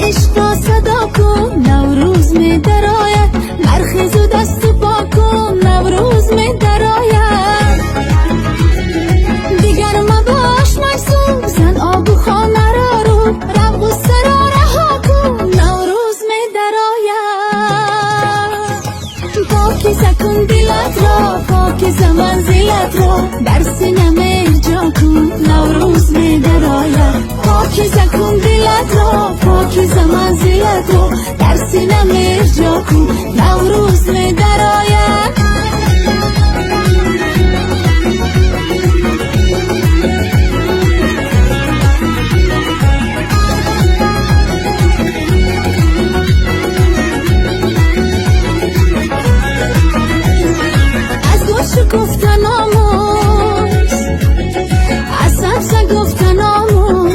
عشقا صدا کن نوروز می درآید، برخیز و دست پا کن نوروز می درآید. دیگر مباش مجذوب، زن آب و خانه را رو، رو غصه را رها کن نوروز می درآید. پاکیزه کن دلت را، پاکیزه منزلت را، در سینه جا کن نوروز می درآید. پاکیزه کن دلت را، پاکیزه منزلت را، در سینه جا کن نوروز می درآید. از گوش گفتن آموز، از سبز گفتن آموز،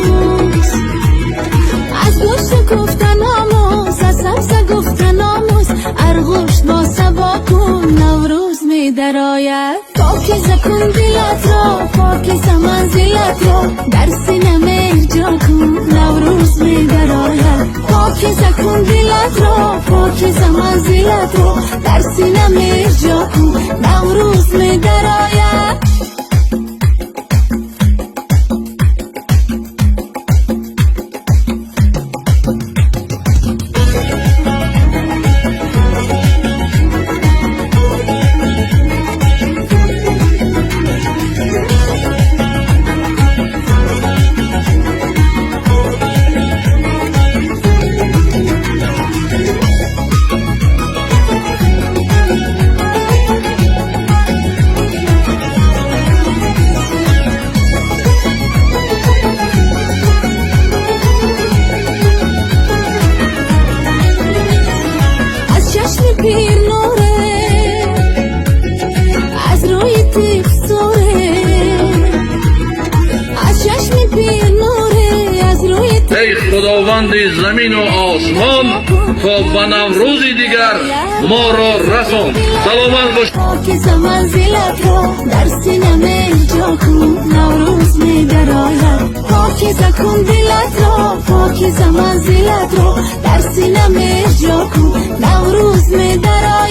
از گوش گفتن آموز، از سبز گفتن آموز. ارغوش با سبا کن نوروز می درآید. پاکیزه کن دلت را، پاکیزه منزلت را، در سینه جا کن نوروز می درآید. پاکیزه کن دلت را، پاکیزه منزلت را، در سینه جا کن نوروز می درآید. پیر نوره از روی تیف سوره، از چشم پیر نوره از روی تیف. ای خداوند زمین و آسمان، تا به نوروزی دیگر ما را رسان. سلامت باش. پاکیزه منزلت را، در سینه جا کن نوروز می درآید. پاکیزه کن دلت را، پاکیزه منزلت را، در سینه جا کن نوروز می درآید.